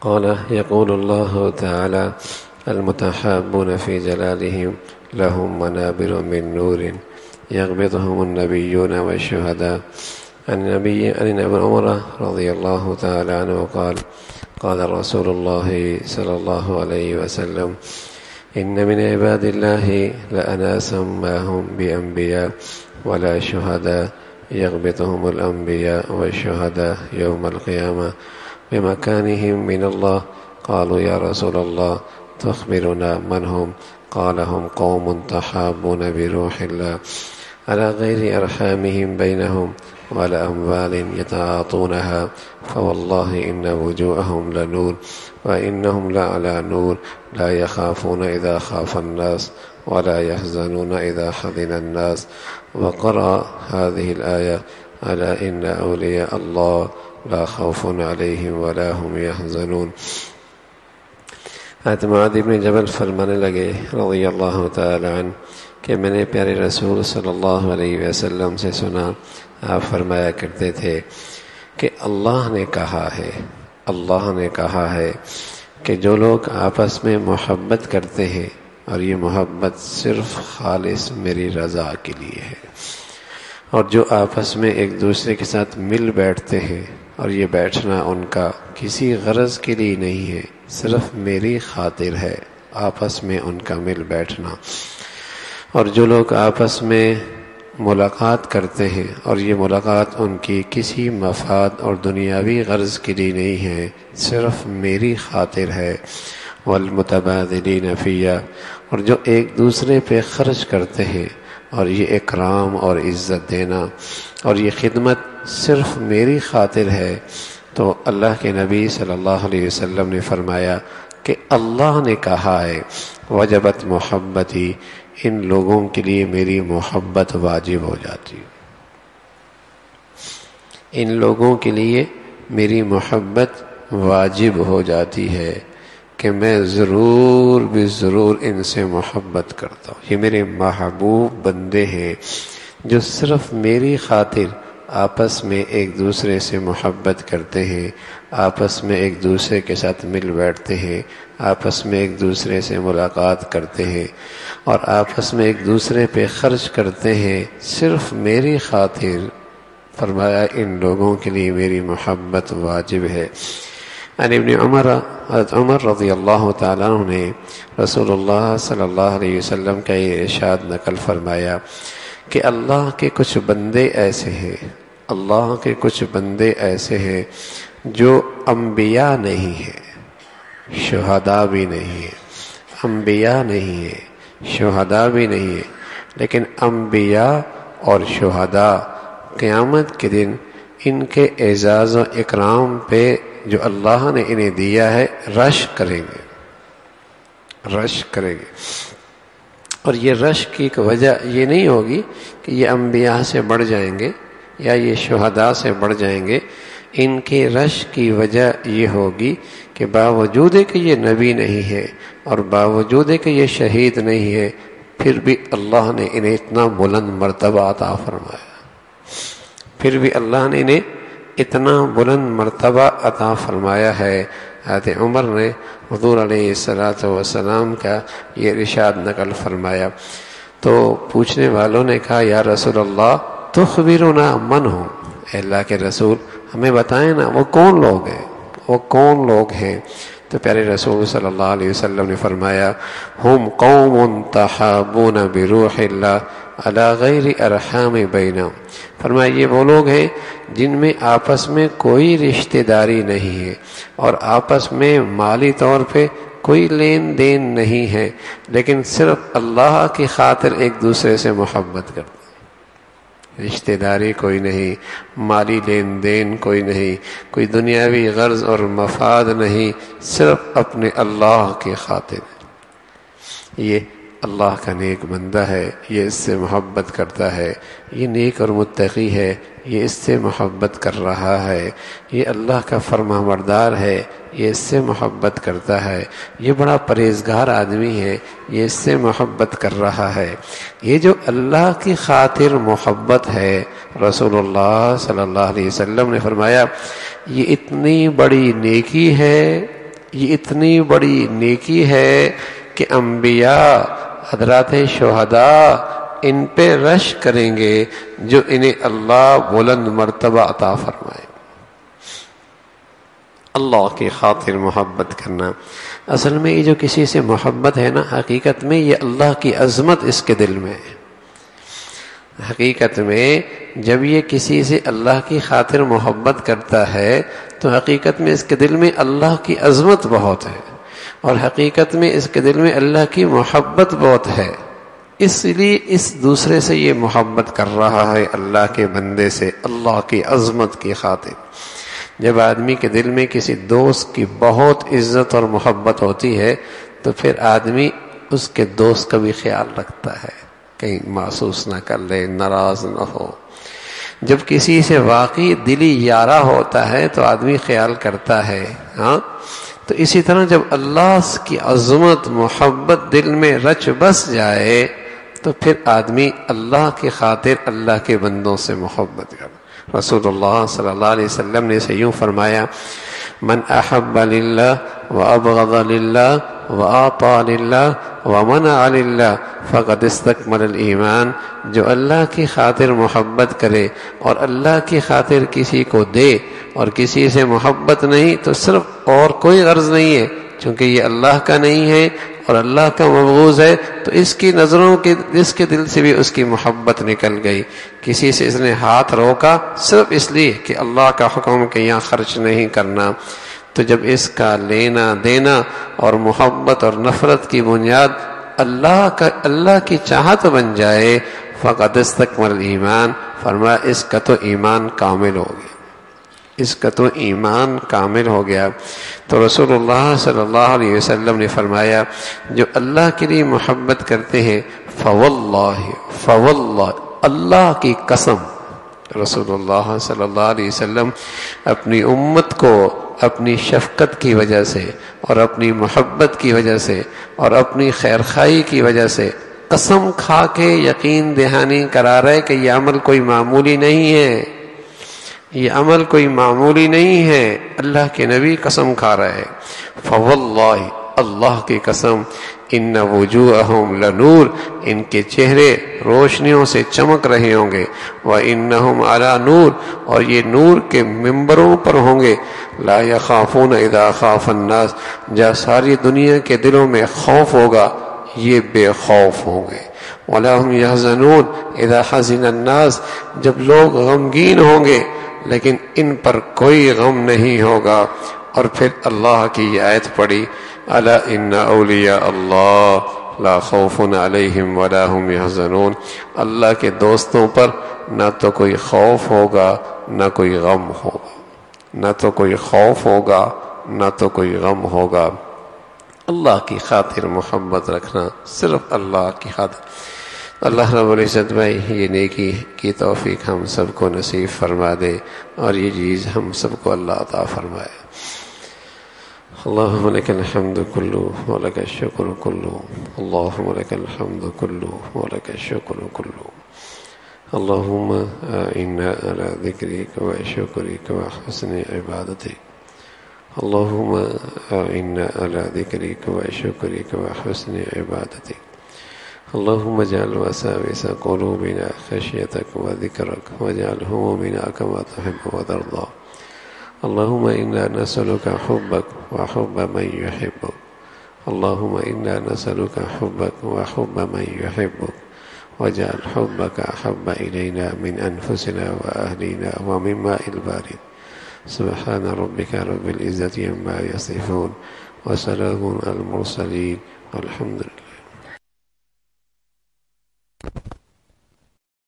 قال يقول الله تعالى: المتحابون في جلالهم لهم منابر من نور يغبطهم النبيون والشهداء. عن ابن عمر رضي الله تعالى عنه قال: قال رسول الله صلى الله عليه وسلم: إن من عباد الله لأناسا ما هم بأنبياء ولا شهداء يغبطهم الأنبياء والشهداء يوم القيامة بمكانهم من الله. قالوا: يا رسول الله تخبرنا من هم؟ قال: هم قوم تحابون بروح الله على غير أرحامهم بينهم ولا أموال يتعاطونها، فوالله إن وجوههم لنور وإنهم لعلى نور، لا يخافون إذا خاف الناس ولا يحزنون إذا حزن الناس. وقرأ هذه الآية: ألا إن أولياء الله لا خوف علیہم ولا هم يحزنون. معاذ بن جبل فرمانے لگے رضی اللہ تعالی عنہ کہ میں نے پیارے رسول صلی اللہ علیہ وسلم سے سنا، آپ فرمایا کرتے تھے کہ اللہ نے کہا ہے کہ جو لوگ آپس میں محبت کرتے ہیں اور یہ محبت صرف خالص میری رضا کے لیے ہے، اور جو آپس میں ایک دوسرے کے ساتھ مل بیٹھتے ہیں اور یہ بیٹھنا ان کا کسی غرض کے لیے نہیں ہے، صرف میری خاطر ہے آپس میں ان کا مل بیٹھنا، اور جو لوگ آپس میں ملاقات کرتے ہیں اور یہ ملاقات ان کی کسی مفاد اور دنیاوی غرض کے لیے نہیں ہے، صرف میری خاطر ہے، والمتبادلین فیہ، اور جو ایک دوسرے پہ خرچ کرتے ہیں اور یہ اکرام اور عزت دینا اور یہ خدمت صرف میری خاطر ہے، تو اللہ کے نبی صلی اللہ علیہ وسلم نے فرمایا کہ اللہ نے کہا ہے: وجبت محبتی، ان لوگوں کے لیے میری محبت واجب ہو جاتی ہے، ان لوگوں کے لیے میری محبت واجب ہو جاتی ہے کہ میں ضرور بھی ضرور ان سے محبت کرتا ہوں۔ یہ میرے محبوب بندے ہیں جو صرف میری خاطر آپس میں ایک دوسرے سے محبت کرتے ہیں، آپس میں ایک دوسرے کے ساتھ مل بیٹھتے ہیں، آپس میں ایک دوسرے سے ملاقات کرتے ہیں اور آپس میں ایک دوسرے پہ خرچ کرتے ہیں، صرف میری خاطر۔ فرمایا ان لوگوں کے لیے میری محبت واجب ہے۔ عن ابن عمر، حضرت عمر رضی اللہ تعالیٰ عنہ نے رسول اللہ صلی اللہ علیہ وسلم کا یہ ارشاد نقل فرمایا کہ اللہ کے کچھ بندے ایسے ہیں جو انبیاء نہیں ہیں، شہداء بھی نہیں ہیں، انبیاء نہیں ہیں، شہداء بھی نہیں ہیں، لیکن انبیاء اور شہداء قیامت کے دن ان کے اعزاز و اکرام پہ جو اللہ نے انہیں دیا ہے رش کریں گے۔ اور یہ رش کی وجہ یہ نہیں ہوگی کہ یہ انبیاء سے بڑھ جائیں گے یا یہ شہداء سے بڑھ جائیں گے، ان کے رش کی وجہ یہ ہوگی کہ باوجود کہ یہ نبی نہیں ہے اور باوجود کہ یہ شہید نہیں ہے، پھر بھی اللہ نے انہیں اتنا بلند مرتبہ عطا فرمایا، پھر بھی اللہ نے انہیں اتنا بلند مرتبہ عطا فرمایا ہے۔ حضرت عمر نے حضور علیہ الصلوۃ والسلام کا یہ ارشاد نقل فرمایا تو پوچھنے والوں نے کہا: یا رسول اللہ تخبرنا من ہوں، اے اللہ کے رسول ہمیں بتائیں نا وہ کون لوگ ہیں؟ تو پیارے رسول صلی اللہ علیہ وسلم نے فرمایا: ہم قوم تحابون بروح اللہ علی غیر ارحام بینہم۔ فرمایا یہ وہ لوگ ہیں جن میں آپس میں کوئی رشتہ داری نہیں ہے اور آپس میں مالی طور پہ کوئی لین دین نہیں ہے، لیکن صرف اللہ کی خاطر ایک دوسرے سے محبت کرتے ہیں، رشتہ داری کوئی نہیں، مالی لین دین کوئی نہیں، کوئی دنیاوی غرض اور مفاد نہیں، صرف اپنے اللہ کی خاطر۔ یہ اللہ کا نیک بندہ ہے، یہ اس سے محبت کرتا ہے، یہ نیک اور متقی ہے، یہ اس سے محبت کر رہا ہے، یہ اللہ کا فرما بردار ہے، یہ اس سے محبت کرتا ہے، یہ بڑا پرہیزگار آدمی ہے، یہ اس سے محبت کر رہا ہے۔ یہ جو اللہ کی خاطر محبت ہے، رسول اللہ صلی اللہ علیہ وسلم نے فرمایا یہ اتنی بڑی نیکی ہے یہ اتنی بڑی نیکی ہے کہ انبیاء، حضرات شہداء ان پہ رش کریں گے جو انہیں اللہ بلند مرتبہ عطا فرمائے۔ اللہ کی خاطر محبت کرنا، اصل میں یہ جو کسی سے محبت ہے نا، حقیقت میں یہ اللہ کی عظمت اس کے دل میں ہے۔ حقیقت میں جب یہ کسی سے اللہ کی خاطر محبت کرتا ہے تو حقیقت میں اس کے دل میں اللہ کی عظمت بہت ہے، اور حقیقت میں اس کے دل میں اللہ کی محبت بہت ہے، اس لیے اس دوسرے سے یہ محبت کر رہا ہے، اللہ کے بندے سے، اللہ کی عظمت کی خاطر۔ جب آدمی کے دل میں کسی دوست کی بہت عزت اور محبت ہوتی ہے تو پھر آدمی اس کے دوست کا بھی خیال رکھتا ہے، کہیں محسوس نہ کر لے، ناراض نہ ہو۔ جب کسی سے واقعی دلی یارہ ہوتا ہے تو آدمی خیال کرتا ہے، ہاں۔ تو اسی طرح جب اللہ کی عظمت محبت دل میں رچ بس جائے تو پھر آدمی اللہ کی خاطر اللہ کے بندوں سے محبت کرے۔ رسول اللہ صلی اللہ علیہ وسلم نے اسے یوں فرمایا، من احب للہ وابغض للہ واعطى للہ ومنع للہ فقد استکمل الایمان۔ جو اللہ کی خاطر محبت کرے اور اللہ کی خاطر کسی کو دے اور کسی سے محبت نہیں تو صرف اور کوئی غرض نہیں ہے، چونکہ یہ اللہ کا نہیں ہے اور اللہ کا مبغوض ہے تو اس کی نظروں کے اس کے دل سے بھی اس کی محبت نکل گئی۔ کسی سے اس نے ہاتھ روکا صرف اس لیے کہ اللہ کا حکم کہ یہاں خرچ نہیں کرنا، تو جب اس کا لینا دینا اور محبت اور نفرت کی بنیاد اللہ کی چاہت بن جائے، فقد استکمل الایمان، فرمایا اس کا تو ایمان کامل ہو گیا، اس کا تو ایمان کامل ہو گیا۔ تو رسول اللہ صلی اللہ علیہ وسلم نے فرمایا جو اللہ کے لیے محبت کرتے ہیں فواللہ اللہ کی قسم، رسول اللہ صلی اللہ علیہ وسلم اپنی امت کو اپنی شفقت کی وجہ سے اور اپنی محبت کی وجہ سے اور اپنی خیرخواہی کی وجہ سے قسم کھا کے یقین دہانی کرا رہے کہ یہ عمل کوئی معمولی نہیں ہے، یہ عمل کوئی معمولی نہیں ہے، اللہ کے نبی قسم کھا رہے ہیں۔ فواللہ اللہ کی قسم، ان وجوہہم لنور، ان کے چہرے روشنیوں سے چمک رہے ہوں گے، وانہم علی نور، اور یہ نور کے ممبروں پر ہوں گے، لا یخافون اذا خاف الناس، جہاں ساری دنیا کے دلوں میں خوف ہوگا یہ بے خوف ہوں گے، ولا هم يحزنون اذا حزن الناس، جب لوگ غمگین ہوں گے لیکن ان پر کوئی غم نہیں ہوگا۔ اور پھر اللہ کی یہ آیت پڑھی، الا ان اولیاء اللہ لا خوف علیہم ولا هم يحزنون، اللہ کے دوستوں پر نہ تو کوئی خوف ہوگا نہ کوئی غم ہوگا، نہ تو کوئی خوف ہوگا نہ تو کوئی غم ہوگا۔ اللہ کی خاطر محبت رکھنا، صرف اللہ کی خاطر۔ اللہ رب العزت بھائی یہ نیکی کی توفیق ہم سب کو نصیب فرما دے اور یہ چیز ہم سب کو اللہ عطا فرمائے۔ اللہم لک الحمد کلو ولک الشکر کلو، اللہم لک الحمد کلو ولک الشکر کلو، اللہم اعنا علی ذکرک و شکرک و حسن عبادتک، اللہم اعنا علی ذکرک و شکرک و حسن عبادتک، اللہم اجعل وساوس قلوبنا خشیتک و ذکرک واجعل همومنا کما تحب وترضى، اللہم انا نسألک حبک و حب من یحبک، اللہم انا نسألک حبک و حب من یحبک واجعل حبک احب الینا من انفسنا و اہلینا و من ماء البارد، سبحان ربک رب العزة عما یصفون وسلام علی المرسلین والحمد للہ۔